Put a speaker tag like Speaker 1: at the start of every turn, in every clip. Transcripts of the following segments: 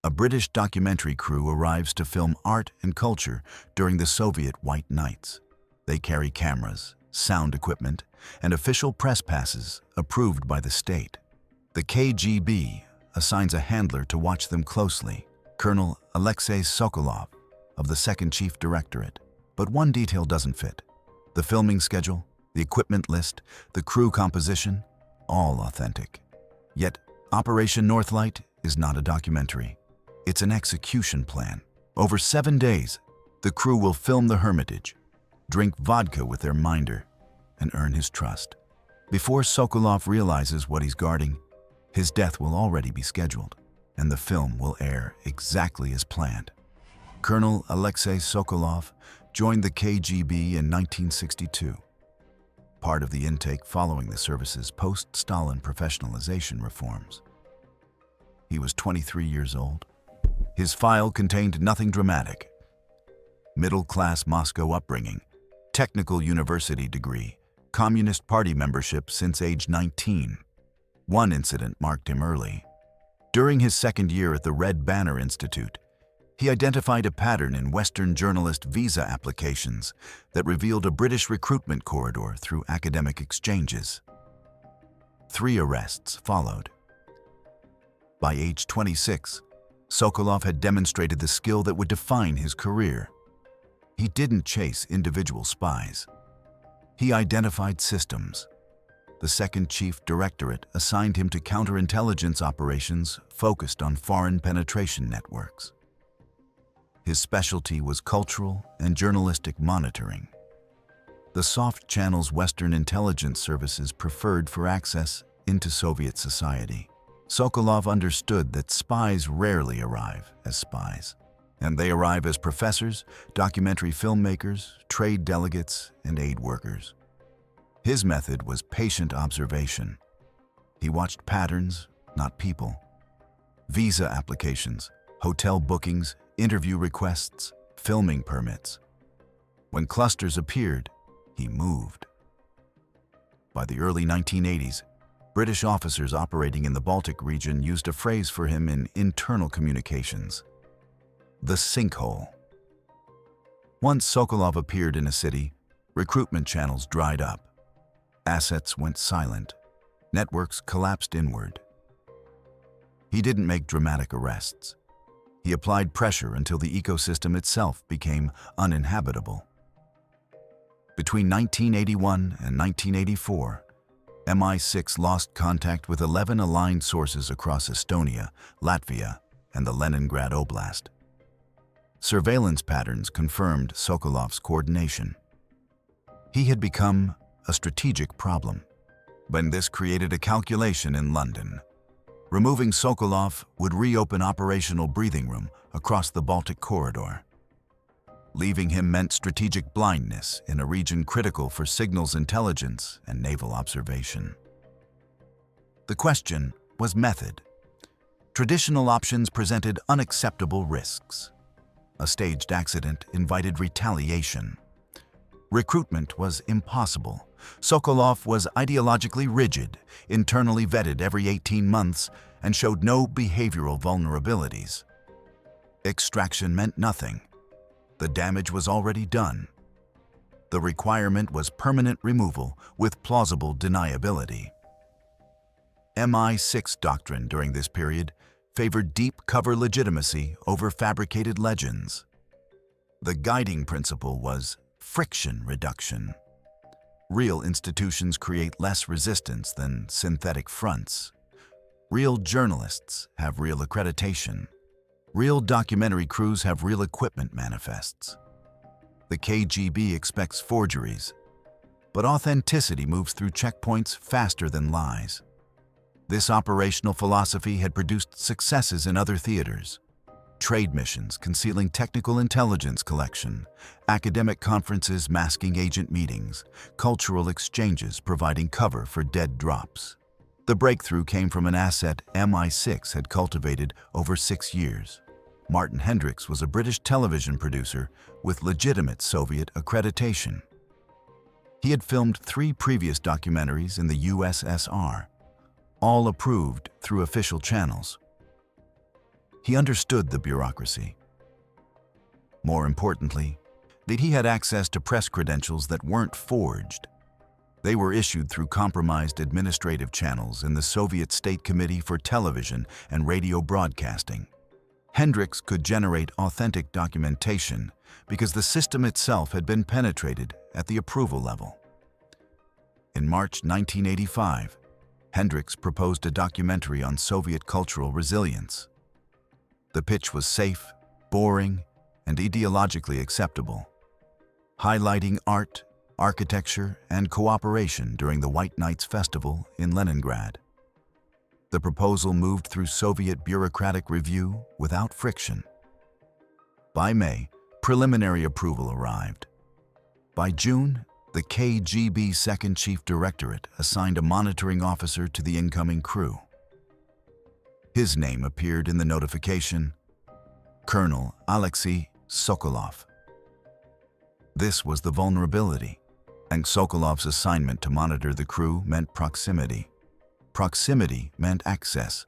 Speaker 1: A British documentary crew arrives to film art and culture during the Soviet White Nights. They carry cameras, sound equipment, and official press passes approved by the state. The KGB assigns a handler to watch them closely, Colonel Alexei Sokolov of the Second Chief Directorate. But one detail doesn't fit. The filming schedule, the equipment list, the crew composition, all authentic. Yet, Operation Northlight is not a documentary. It's an execution plan. Over 7 days, the crew will film the Hermitage, drink vodka with their minder, and earn his trust. Before Sokolov realizes what he's guarding, his death will already be scheduled, and the film will air exactly as planned. Colonel Alexei Sokolov joined the KGB in 1962, part of the intake following the service's post-Stalin professionalization reforms. He was 23 years old. His file contained nothing dramatic. Middle-class Moscow upbringing, technical university degree, Communist Party membership since age 19. One incident marked him early. During his second year at the Red Banner Institute, he identified a pattern in Western journalist visa applications that revealed a British recruitment corridor through academic exchanges. 3 arrests followed. By age 26, Sokolov had demonstrated the skill that would define his career. He didn't chase individual spies. He identified systems. The Second Chief Directorate assigned him to counterintelligence operations focused on foreign penetration networks. His specialty was cultural and journalistic monitoring. The soft channels Western intelligence services preferred for access into Soviet society. Sokolov understood that spies rarely arrive as spies, and they arrive as professors, documentary filmmakers, trade delegates, and aid workers. His method was patient observation. He watched patterns, not people. Visa applications, hotel bookings, interview requests, filming permits. When clusters appeared, he moved. By the early 1980s, British officers operating in the Baltic region used a phrase for him in internal communications: the sinkhole. Once Sokolov appeared in a city, recruitment channels dried up. Assets went silent. Networks collapsed inward. He didn't make dramatic arrests. He applied pressure until the ecosystem itself became uninhabitable. Between 1981 and 1984, MI6 lost contact with 11 aligned sources across Estonia, Latvia, and the Leningrad Oblast. Surveillance patterns confirmed Sokolov's coordination. He had become a strategic problem, but this created a calculation in London. Removing Sokolov would reopen operational breathing room across the Baltic corridor. Leaving him meant strategic blindness in a region critical for signals intelligence and naval observation. The question was method. Traditional options presented unacceptable risks. A staged accident invited retaliation. Recruitment was impossible. Sokolov was ideologically rigid, internally vetted every 18 months, and showed no behavioral vulnerabilities. Extraction meant nothing. The damage was already done. The requirement was permanent removal with plausible deniability. MI6 doctrine during this period favored deep cover legitimacy over fabricated legends. The guiding principle was friction reduction. Real institutions create less resistance than synthetic fronts. Real journalists have real accreditation. Real documentary crews have real equipment manifests. The KGB expects forgeries, but authenticity moves through checkpoints faster than lies. This operational philosophy had produced successes in other theaters: trade missions concealing technical intelligence collection, academic conferences masking agent meetings, cultural exchanges providing cover for dead drops. The breakthrough came from an asset MI6 had cultivated over 6 years. Martin Hendricks was a British television producer with legitimate Soviet accreditation. He had filmed 3 previous documentaries in the USSR, all approved through official channels. He understood the bureaucracy. More importantly, that he had access to press credentials that weren't forged. They were issued through compromised administrative channels in the Soviet State Committee for Television and Radio Broadcasting. Hendricks could generate authentic documentation because the system itself had been penetrated at the approval level. In March 1985, Hendricks proposed a documentary on Soviet cultural resilience. The pitch was safe, boring, and ideologically acceptable, highlighting art, architecture, and cooperation during the White Nights Festival in Leningrad. The proposal moved through Soviet bureaucratic review without friction. By May, preliminary approval arrived. By June, the KGB Second Chief Directorate assigned a monitoring officer to the incoming crew. His name appeared in the notification: Colonel Alexei Sokolov. This was the vulnerability, and Sokolov's assignment to monitor the crew meant proximity. Proximity meant access.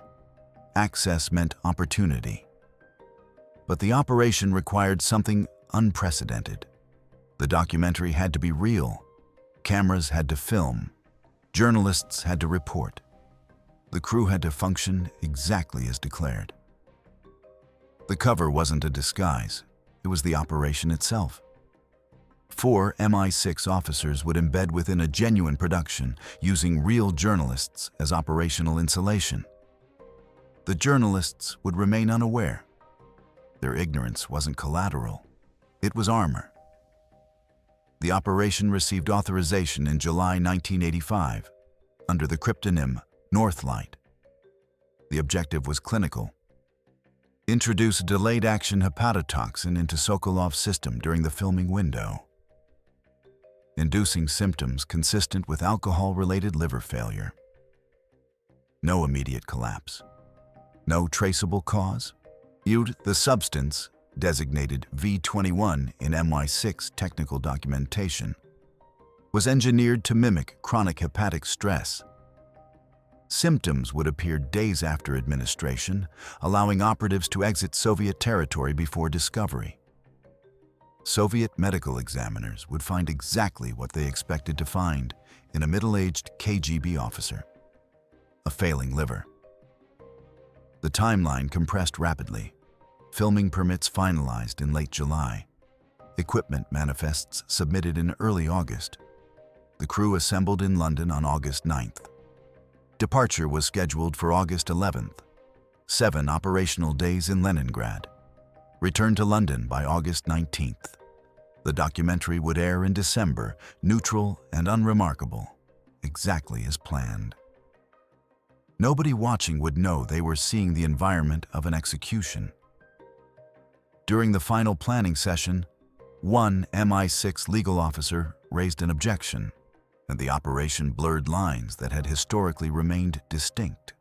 Speaker 1: Access meant opportunity. But the operation required something unprecedented. The documentary had to be real. Cameras had to film. Journalists had to report. The crew had to function exactly as declared. The cover wasn't a disguise. It was the operation itself. 4 MI6 officers would embed within a genuine production, using real journalists as operational insulation. The journalists would remain unaware. Their ignorance wasn't collateral. It was armor. The operation received authorization in July 1985 under the cryptonym Northlight. The objective was clinical. Introduce a delayed-action hepatotoxin into Sokolov's system during the filming window, inducing symptoms consistent with alcohol-related liver failure. No immediate collapse. No traceable cause. The substance, designated V21 in MI6 technical documentation, was engineered to mimic chronic hepatic stress. Symptoms would appear days after administration, allowing operatives to exit Soviet territory before discovery. Soviet medical examiners would find exactly what they expected to find in a middle-aged KGB officer: a failing liver. The timeline compressed rapidly. Filming permits finalized in late July. Equipment manifests submitted in early August. The crew assembled in London on August 9th. Departure was scheduled for August 11th. 7 operational days in Leningrad. Return to London by August 19th. The documentary would air in December, neutral and unremarkable, exactly as planned. Nobody watching would know they were seeing the environment of an execution. During the final planning session, one MI6 legal officer raised an objection, and the operation blurred lines that had historically remained distinct.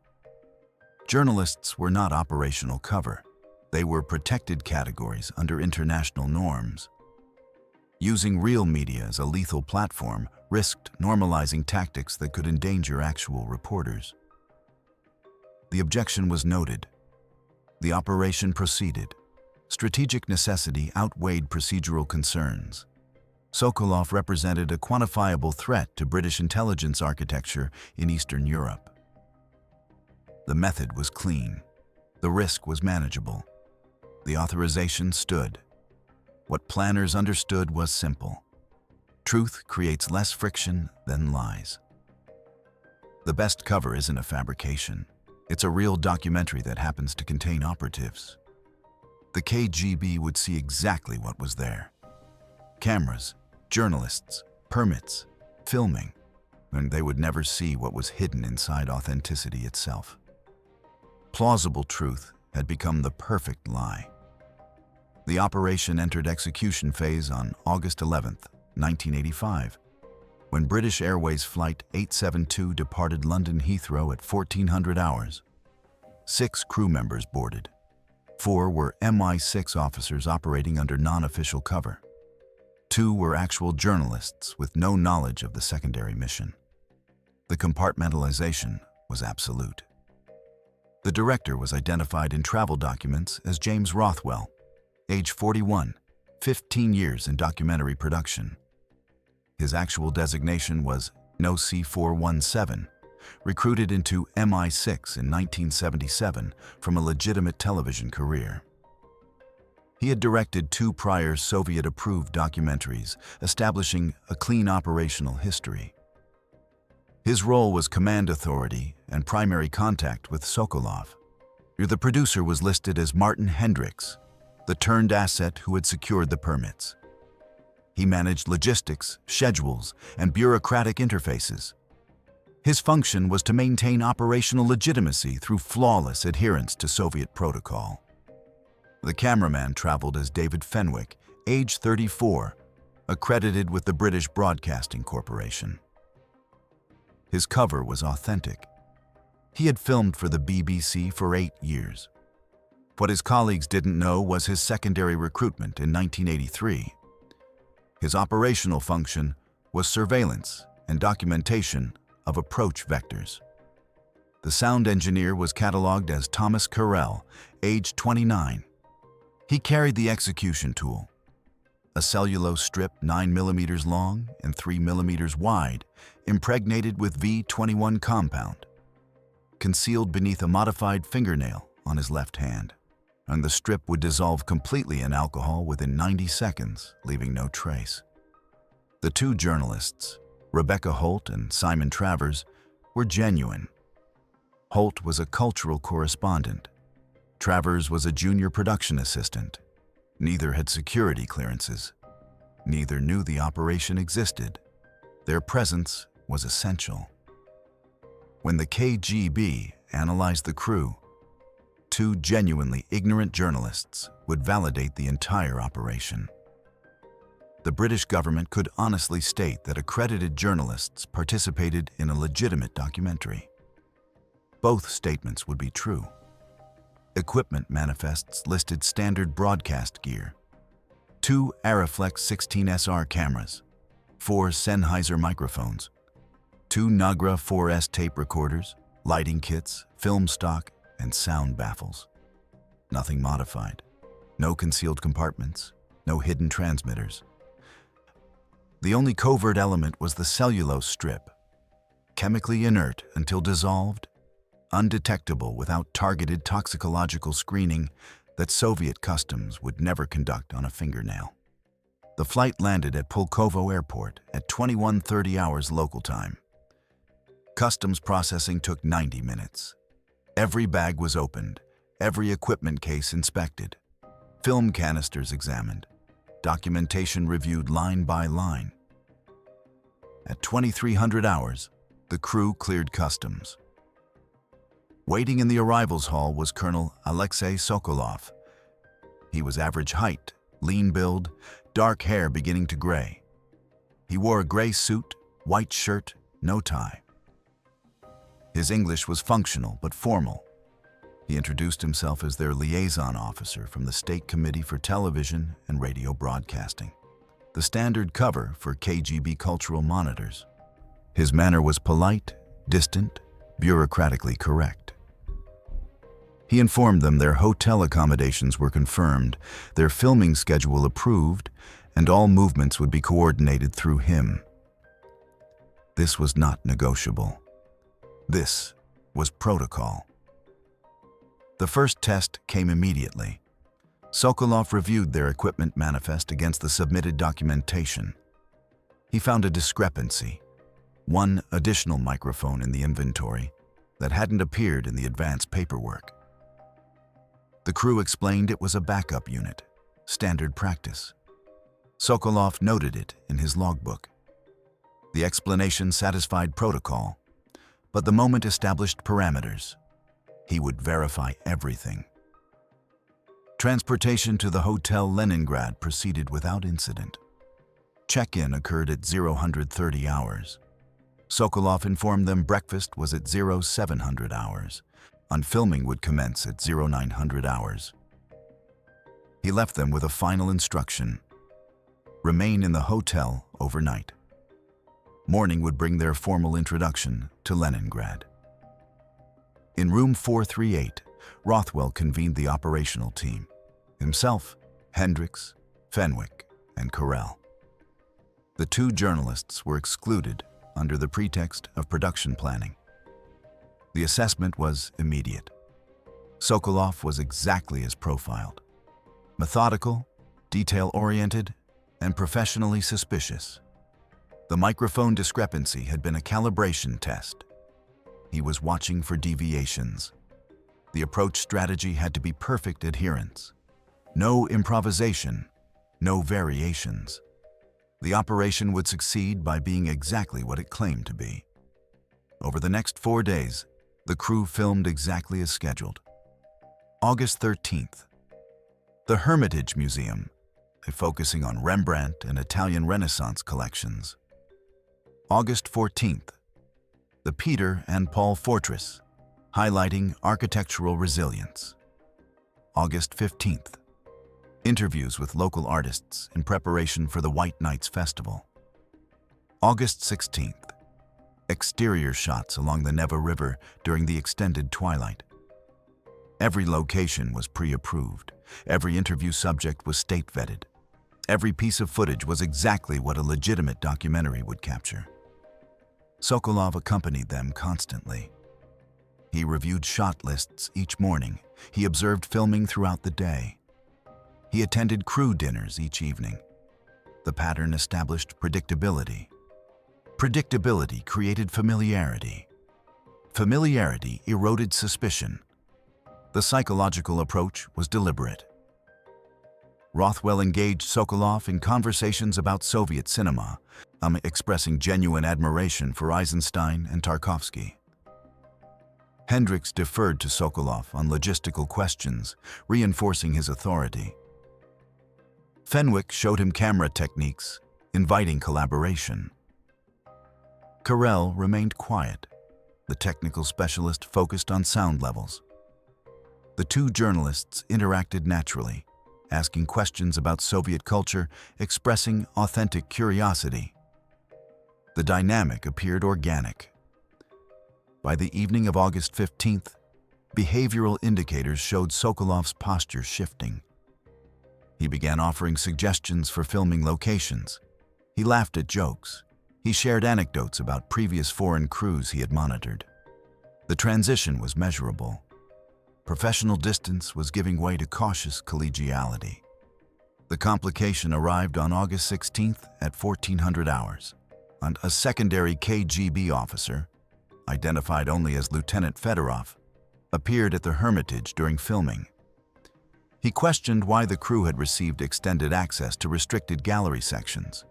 Speaker 1: Journalists were not operational cover. They were protected categories under international norms. Using real media as a lethal platform risked normalizing tactics that could endanger actual reporters. The objection was noted. The operation proceeded. Strategic necessity outweighed procedural concerns. Sokolov represented a quantifiable threat to British intelligence architecture in Eastern Europe. The method was clean. The risk was manageable. The authorization stood. What planners understood was simple. Truth creates less friction than lies. The best cover isn't a fabrication. It's a real documentary that happens to contain operatives. The KGB would see exactly what was there. Cameras, journalists, permits, filming, and they would never see what was hidden inside authenticity itself. Plausible truth had become the perfect lie. The operation entered execution phase on August 11, 1985, when British Airways Flight 872 departed London Heathrow at 1400 hours. 6 crew members boarded. 4 were MI6 officers operating under non-official cover. 2 were actual journalists with no knowledge of the secondary mission. The compartmentalization was absolute. The director was identified in travel documents as James Rothwell, age 41, 15 years in documentary production. His actual designation was No. C417, recruited into MI6 in 1977 from a legitimate television career. He had directed 2 prior Soviet-approved documentaries, establishing a clean operational history. His role was command authority and primary contact with Sokolov. The producer was listed as Martin Hendricks, the turned asset who had secured the permits. He managed logistics, schedules, and bureaucratic interfaces. His function was to maintain operational legitimacy through flawless adherence to Soviet protocol. The cameraman traveled as David Fenwick, age 34, accredited with the British Broadcasting Corporation. His cover was authentic. He had filmed for the BBC for 8 years. What his colleagues didn't know was his secondary recruitment in 1983. His operational function was surveillance and documentation of approach vectors. The sound engineer was catalogued as Thomas Carell, age 29. He carried the execution tool, a cellulose strip 9 mm long and 3 mm wide, impregnated with V21 compound, concealed beneath a modified fingernail on his left hand, and the strip would dissolve completely in alcohol within 90 seconds, leaving no trace. The 2 journalists, Rebecca Holt and Simon Travers, were genuine. Holt was a cultural correspondent. Travers was a junior production assistant. Neither had security clearances. Neither knew the operation existed. Their presence was essential. When the KGB analyzed the crew, 2 genuinely ignorant journalists would validate the entire operation. The British government could honestly state that accredited journalists participated in a legitimate documentary. Both statements would be true. Equipment manifests listed standard broadcast gear: 2 Arriflex 16SR cameras, 4 Sennheiser microphones, 2 Nagra 4S tape recorders, lighting kits, film stock, and sound baffles. Nothing modified. No concealed compartments, no hidden transmitters. The only covert element was the cellulose strip, chemically inert until dissolved, undetectable without targeted toxicological screening that Soviet customs would never conduct on a fingernail. The flight landed at Pulkovo Airport at 21:30 hours local time. Customs processing took 90 minutes. Every bag was opened, every equipment case inspected, film canisters examined, documentation reviewed line by line. At 2300 hours, the crew cleared customs. Waiting in the arrivals hall was Colonel Alexei Sokolov. He was average height, lean build, dark hair beginning to gray. He wore a gray suit, white shirt, no tie. His English was functional but formal. He introduced himself as their liaison officer from the State Committee for Television and Radio Broadcasting, the standard cover for KGB cultural monitors. His manner was polite, distant, bureaucratically correct. He informed them their hotel accommodations were confirmed, their filming schedule approved, and all movements would be coordinated through him. This was not negotiable. This was protocol. The first test came immediately. Sokolov reviewed their equipment manifest against the submitted documentation. He found a discrepancy, 1 additional microphone in the inventory that hadn't appeared in the advance paperwork. The crew explained it was a backup unit, standard practice. Sokolov noted it in his logbook. The explanation satisfied protocol, but the moment established parameters. He would verify everything. Transportation to the Hotel Leningrad proceeded without incident. Check-in occurred at 0030 hours. Sokolov informed them breakfast was at 0700 hours. Unfilming would commence at 0900 hours. He left them with a final instruction: remain in the hotel overnight. Morning would bring their formal introduction to Leningrad. In room 438, Rothwell convened the operational team. Himself, Hendricks, Fenwick, and Carell. The two journalists were excluded under the pretext of production planning. The assessment was immediate. Sokolov was exactly as profiled. Methodical, detail-oriented, and professionally suspicious. The microphone discrepancy had been a calibration test. He was watching for deviations. The approach strategy had to be perfect adherence. No improvisation, no variations. The operation would succeed by being exactly what it claimed to be. Over the next 4 days, the crew filmed exactly as scheduled. August 13th. The Hermitage Museum, focusing on Rembrandt and Italian Renaissance collections. August 14th. The Peter and Paul Fortress, highlighting architectural resilience. August 15th. Interviews with local artists in preparation for the White Nights Festival. August 16th. Exterior shots along the Neva River during the extended twilight. Every location was pre-approved. Every interview subject was state-vetted. Every piece of footage was exactly what a legitimate documentary would capture. Sokolov accompanied them constantly. He reviewed shot lists each morning. He observed filming throughout the day. He attended crew dinners each evening. The pattern established predictability. Predictability created familiarity. Familiarity eroded suspicion. The psychological approach was deliberate. Rothwell engaged Sokolov in conversations about Soviet cinema, expressing genuine admiration for Eisenstein and Tarkovsky. Hendricks deferred to Sokolov on logistical questions, reinforcing his authority. Fenwick showed him camera techniques, inviting collaboration. Carell remained quiet. The technical specialist focused on sound levels. The two journalists interacted naturally, asking questions about Soviet culture, expressing authentic curiosity. The dynamic appeared organic. By the evening of August 15th, behavioral indicators showed Sokolov's posture shifting. He began offering suggestions for filming locations. He laughed at jokes. He shared anecdotes about previous foreign crews he had monitored. The transition was measurable. Professional distance was giving way to cautious collegiality. The complication arrived on August 16th at 1400 hours, and a secondary KGB officer, identified only as Lieutenant Fedorov, appeared at the Hermitage during filming. He questioned why the crew had received extended access to restricted gallery sections.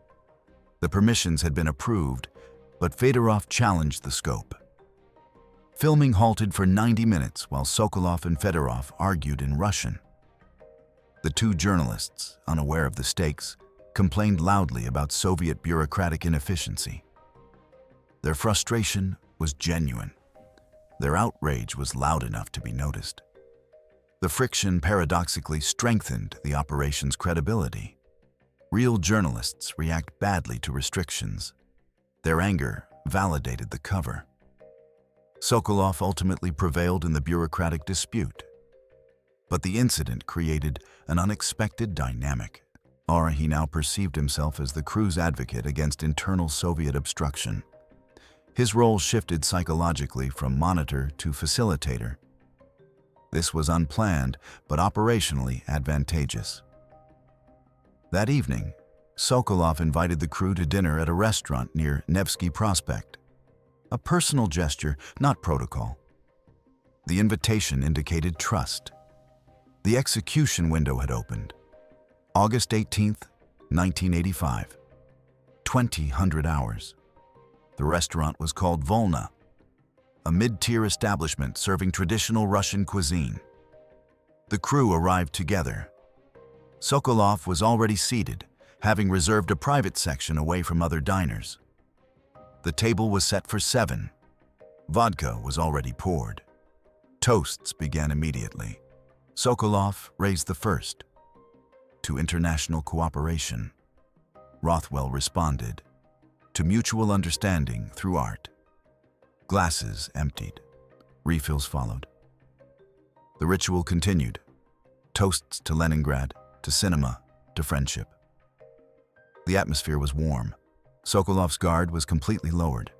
Speaker 1: The permissions had been approved, but Fedorov challenged the scope. Filming halted for 90 minutes while Sokolov and Fedorov argued in Russian. The two journalists, unaware of the stakes, complained loudly about Soviet bureaucratic inefficiency. Their frustration was genuine. Their outrage was loud enough to be noticed. The friction paradoxically strengthened the operation's credibility. Real journalists react badly to restrictions. Their anger validated the cover. Sokolov ultimately prevailed in the bureaucratic dispute. But the incident created an unexpected dynamic. He now perceived himself as the crew's advocate against internal Soviet obstruction. His role shifted psychologically from monitor to facilitator. This was unplanned, but operationally advantageous. That evening, Sokolov invited the crew to dinner at a restaurant near Nevsky Prospect. A personal gesture, not protocol. The invitation indicated trust. The execution window had opened. August 18th, 1985. 2000 hours. The restaurant was called Volna, a mid-tier establishment serving traditional Russian cuisine. The crew arrived together. Sokolov was already seated, having reserved a private section away from other diners. The table was set for 7. Vodka was already poured. Toasts began immediately. Sokolov raised the first. To international cooperation. Rothwell responded. To mutual understanding through art. Glasses emptied. Refills followed. The ritual continued. Toasts to Leningrad, to cinema, to friendship. The atmosphere was warm. Sokolov's guard was completely lowered.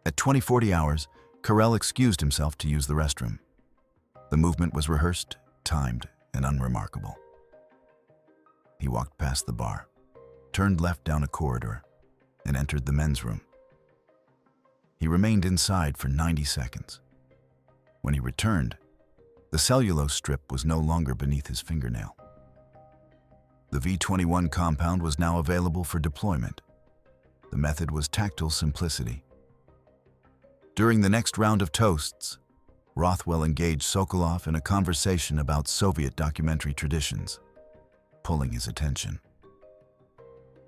Speaker 1: At 20:40 hours, Karel excused himself to use the restroom. The movement was rehearsed, timed, and unremarkable. He walked past the bar, turned left down a corridor, and entered the men's room. He remained inside for 90 seconds. When he returned, the cellulose strip was no longer beneath his fingernail. The V-21 compound was now available for deployment. The method was tactile simplicity. During the next round of toasts, Rothwell engaged Sokolov in a conversation about Soviet documentary traditions, pulling his attention.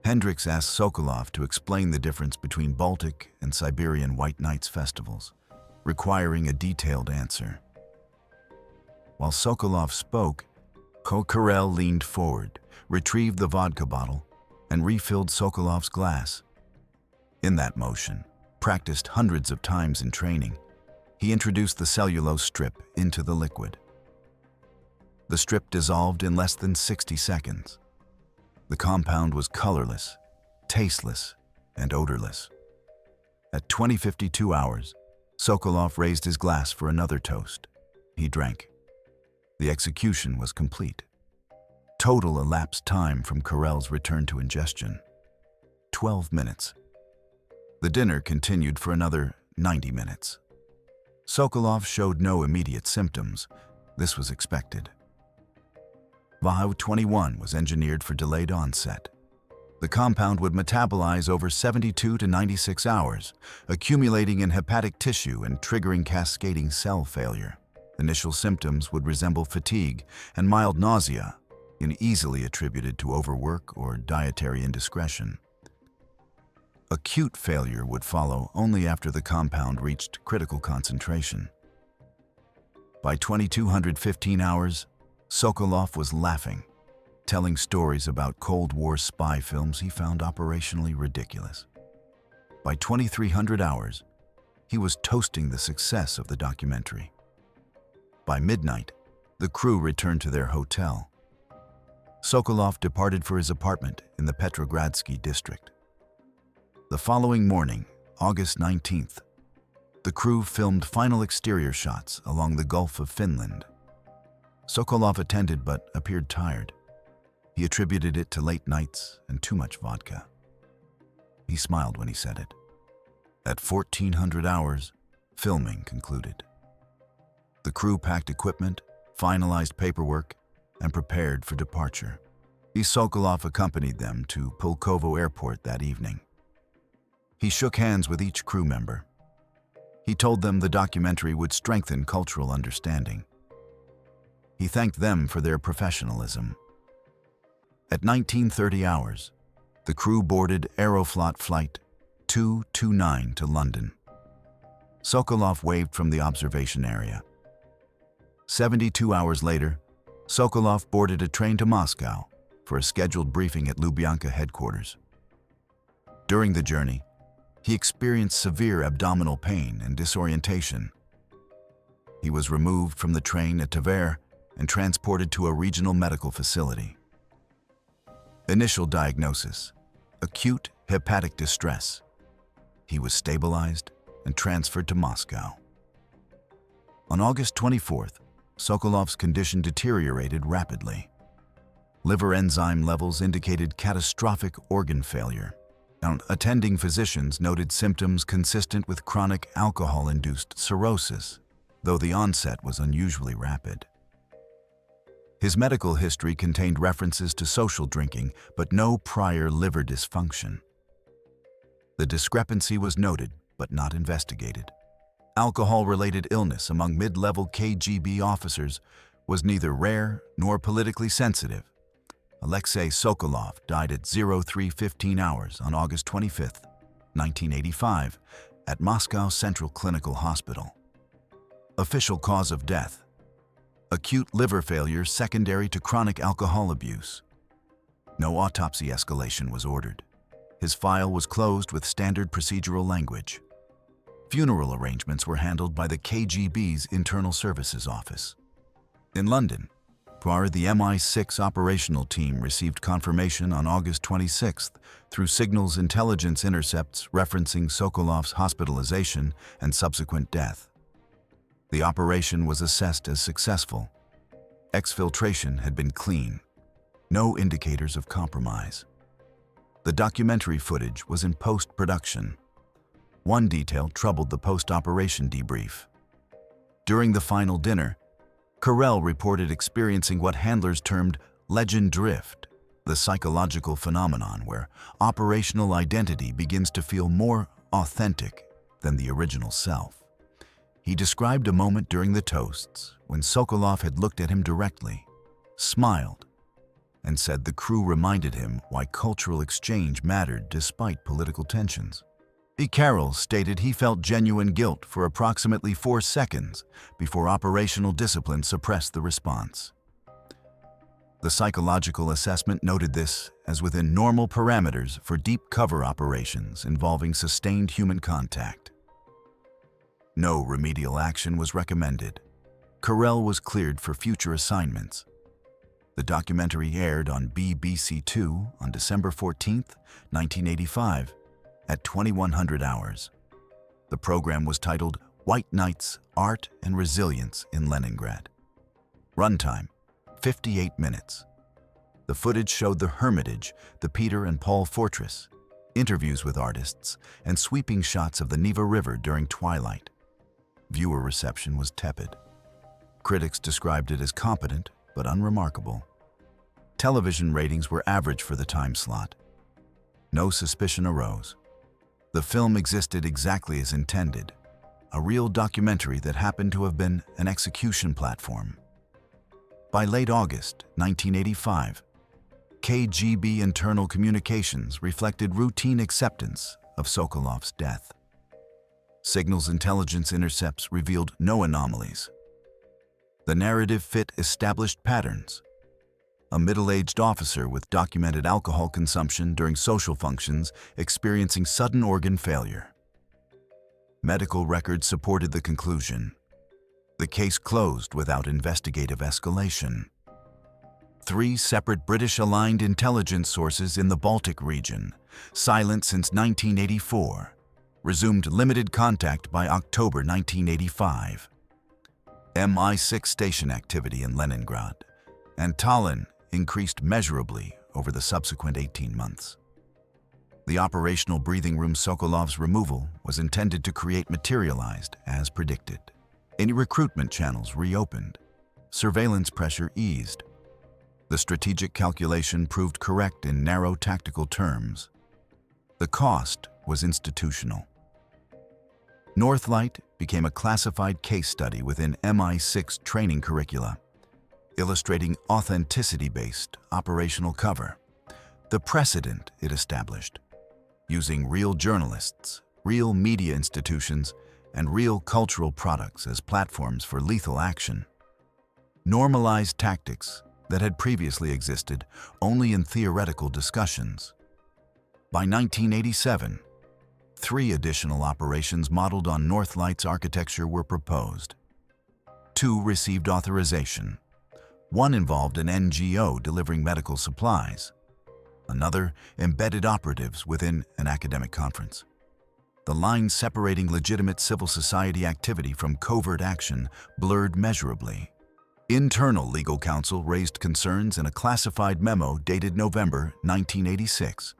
Speaker 1: Hendricks asked Sokolov to explain the difference between Baltic and Siberian White Nights festivals, requiring a detailed answer. While Sokolov spoke, Karel leaned forward, retrieved the vodka bottle, and refilled Sokolov's glass. In that motion, practiced hundreds of times in training, he introduced the cellulose strip into the liquid. The strip dissolved in less than 60 seconds. The compound was colorless, tasteless, and odorless. At 20:52 hours, Sokolov raised his glass for another toast. He drank. The execution was complete. Total elapsed time from Karel's return to ingestion: 12 minutes. The dinner continued for another 90 minutes. Sokolov showed no immediate symptoms. This was expected. VAU-21 was engineered for delayed onset. The compound would metabolize over 72 to 96 hours, accumulating in hepatic tissue and triggering cascading cell failure. Initial symptoms would resemble fatigue and mild nausea, easily attributed to overwork or dietary indiscretion. Acute failure would follow only after the compound reached critical concentration. By 2215 hours, Sokolov was laughing, telling stories about Cold War spy films he found operationally ridiculous. By 2300 hours, he was toasting the success of the documentary. By midnight, the crew returned to their hotel. Sokolov departed for his apartment in the Petrogradsky district. The following morning, August 19th, the crew filmed final exterior shots along the Gulf of Finland. Sokolov attended but appeared tired. He attributed it to late nights and too much vodka. He smiled when he said it. At 1400 hours, filming concluded. The crew packed equipment, finalized paperwork, and prepared for departure. Sokolov accompanied them to Pulkovo Airport that evening. He shook hands with each crew member. He told them the documentary would strengthen cultural understanding. He thanked them for their professionalism. At 1930 hours, the crew boarded Aeroflot Flight 229 to London. Sokolov waved from the observation area. 72 hours later, Sokolov boarded a train to Moscow for a scheduled briefing at Lubyanka headquarters. During the journey, he experienced severe abdominal pain and disorientation. He was removed from the train at Tver and transported to a regional medical facility. Initial diagnosis: acute hepatic distress. He was stabilized and transferred to Moscow. On August 24th, Sokolov's condition deteriorated rapidly. Liver enzyme levels indicated catastrophic organ failure. Attending physicians noted symptoms consistent with chronic alcohol-induced cirrhosis, though the onset was unusually rapid. His medical history contained references to social drinking, but no prior liver dysfunction. The discrepancy was noted, but not investigated. Alcohol-related illness among mid-level KGB officers was neither rare nor politically sensitive. Alexei Sokolov died at 03:15 hours on August 25, 1985, at Moscow Central Clinical Hospital. Official cause of death: acute liver failure secondary to chronic alcohol abuse. No autopsy escalation was ordered. His file was closed with standard procedural language. Funeral arrangements were handled by the KGB's Internal Services Office. In London, the MI6 operational team received confirmation on August 26th through signals intelligence intercepts referencing Sokolov's hospitalization and subsequent death. The operation was assessed as successful. Exfiltration had been clean. No indicators of compromise. The documentary footage was in post-production. One detail troubled the post-operation debrief. During the final dinner, Carell reported experiencing what handlers termed legend drift, the psychological phenomenon where operational identity begins to feel more authentic than the original self. He described a moment during the toasts when Sokolov had looked at him directly, smiled, and said the crew reminded him why cultural exchange mattered despite political tensions. Carell stated he felt genuine guilt for approximately 4 seconds before operational discipline suppressed the response. The psychological assessment noted this as within normal parameters for deep cover operations involving sustained human contact. No remedial action was recommended. Carell was cleared for future assignments. The documentary aired on BBC Two on December 14, 1985, at 2100 hours. The program was titled White Nights, Art and Resilience in Leningrad. Runtime, 58 minutes. The footage showed the Hermitage, the Peter and Paul Fortress, interviews with artists, and sweeping shots of the Neva River during twilight. Viewer reception was tepid. Critics described it as competent but unremarkable. Television ratings were average for the time slot. No suspicion arose. The film existed exactly as intended, a real documentary that happened to have been an execution platform. By late August 1985, KGB internal communications reflected routine acceptance of Sokolov's death. Signals intelligence intercepts revealed no anomalies. The narrative fit established patterns. A middle-aged officer with documented alcohol consumption during social functions experiencing sudden organ failure. Medical records supported the conclusion. The case closed without investigative escalation. 3 separate British-aligned intelligence sources in the Baltic region, silent since 1984, resumed limited contact by October 1985. MI6 station activity in Leningrad and Tallinn increased measurably over the subsequent 18 months. The operational breathing room Sokolov's removal was intended to create materialized as predicted. Any recruitment channels reopened. Surveillance pressure eased. The strategic calculation proved correct in narrow tactical terms. The cost was institutional. Northlight became a classified case study within MI6 training curricula, illustrating authenticity-based operational cover, the precedent it established, using real journalists, real media institutions, and real cultural products as platforms for lethal action. Normalized tactics that had previously existed only in theoretical discussions. By 1987, 3 additional operations modeled on Northlight's architecture were proposed. 2 received authorization. One involved an NGO delivering medical supplies. Another embedded operatives within an academic conference. The line separating legitimate civil society activity from covert action blurred measurably. Internal legal counsel raised concerns in a classified memo dated November 1986.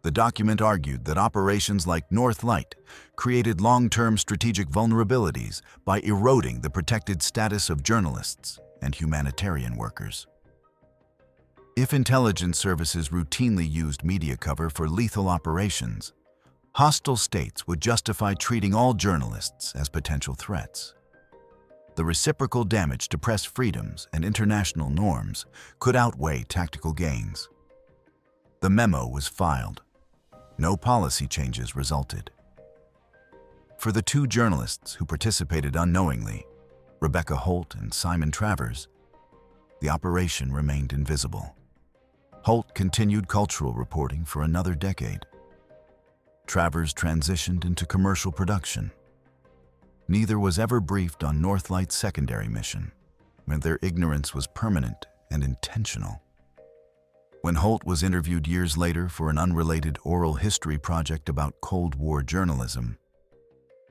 Speaker 1: The document argued that operations like Northlight created long-term strategic vulnerabilities by eroding the protected status of journalists and humanitarian workers. If intelligence services routinely used media cover for lethal operations, hostile states would justify treating all journalists as potential threats. The reciprocal damage to press freedoms and international norms could outweigh tactical gains. The memo was filed. No policy changes resulted. For the 2 journalists who participated unknowingly, Rebecca Holt and Simon Travers, the operation remained invisible. Holt continued cultural reporting for another decade. Travers transitioned into commercial production. Neither was ever briefed on Northlight's secondary mission, where their ignorance was permanent and intentional. When Holt was interviewed years later for an unrelated oral history project about Cold War journalism,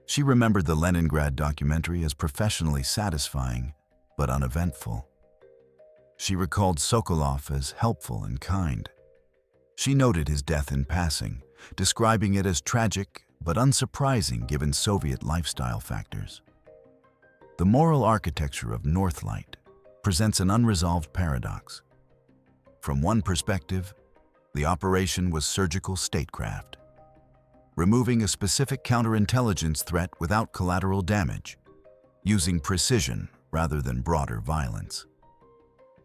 Speaker 1: she remembered the Leningrad documentary as professionally satisfying but uneventful. She recalled Sokolov as helpful and kind. She noted his death in passing, describing it as tragic but unsurprising given Soviet lifestyle factors. The moral architecture of Northlight presents an unresolved paradox. From one perspective, the operation was surgical statecraft, removing a specific counterintelligence threat without collateral damage, using precision rather than broader violence.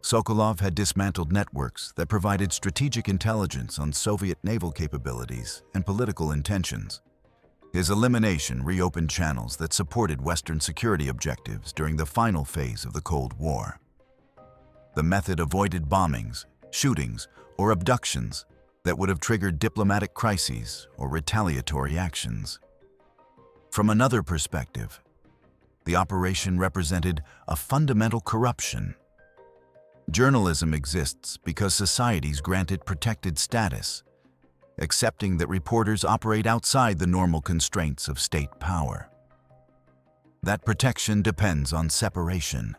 Speaker 1: Sokolov had dismantled networks that provided strategic intelligence on Soviet naval capabilities and political intentions. His elimination reopened channels that supported Western security objectives during the final phase of the Cold War. The method avoided bombings, shootings, or abductions that would have triggered diplomatic crises or retaliatory actions. From another perspective, the operation represented a fundamental corruption. Journalism exists because societies grant it protected status, accepting that reporters operate outside the normal constraints of state power. That protection depends on separation.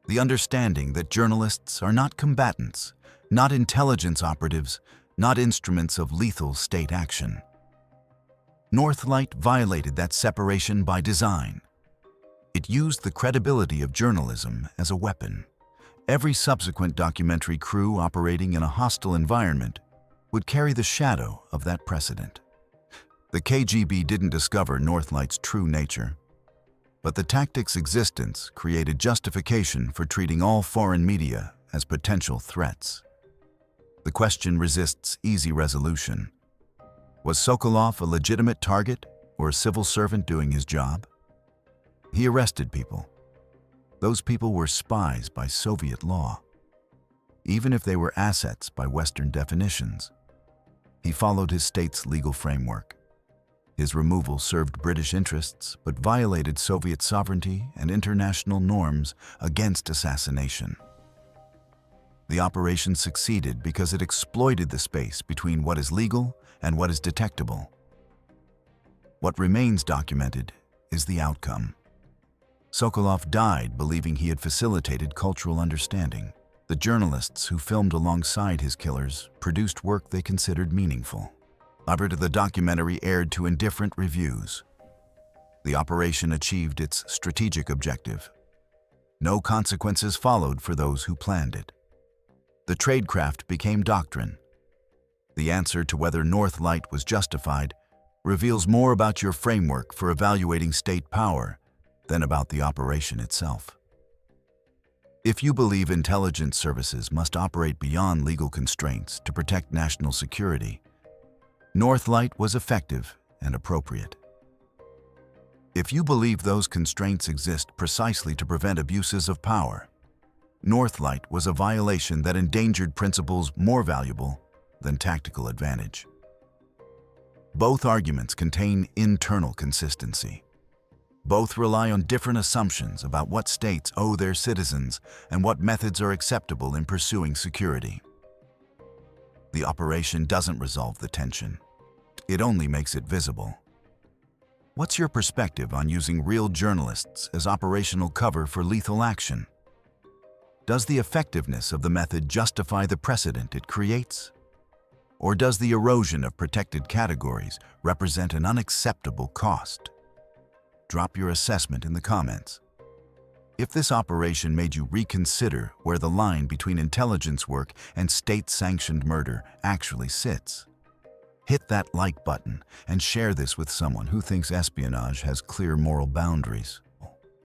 Speaker 1: The understanding that journalists are not combatants, not intelligence operatives, not instruments of lethal state action. Northlight violated that separation by design. It used the credibility of journalism as a weapon. Every subsequent documentary crew operating in a hostile environment would carry the shadow of that precedent. The KGB didn't discover Northlight's true nature, but the tactic's existence created justification for treating all foreign media as potential threats. The question resists easy resolution. Was Sokolov a legitimate target or a civil servant doing his job? He arrested people. Those people were spies by Soviet law, even if they were assets by Western definitions. He followed his state's legal framework. His removal served British interests but violated Soviet sovereignty and international norms against assassination. The operation succeeded because it exploited the space between what is legal and what is detectable. What remains documented is the outcome. Sokolov died believing he had facilitated cultural understanding. The journalists who filmed alongside his killers produced work they considered meaningful. However, the documentary aired to indifferent reviews. The operation achieved its strategic objective. No consequences followed for those who planned it. The tradecraft became doctrine. The answer to whether Northlight was justified reveals more about your framework for evaluating state power than about the operation itself. If you believe intelligence services must operate beyond legal constraints to protect national security, Northlight was effective and appropriate. If you believe those constraints exist precisely to prevent abuses of power, Northlight was a violation that endangered principles more valuable than tactical advantage. Both arguments contain internal consistency. Both rely on different assumptions about what states owe their citizens and what methods are acceptable in pursuing security. The operation doesn't resolve the tension. It only makes it visible. What's your perspective on using real journalists as operational cover for lethal action? Does the effectiveness of the method justify the precedent it creates? Or does the erosion of protected categories represent an unacceptable cost? Drop your assessment in the comments. If this operation made you reconsider where the line between intelligence work and state-sanctioned murder actually sits, hit that like button and share this with someone who thinks espionage has clear moral boundaries.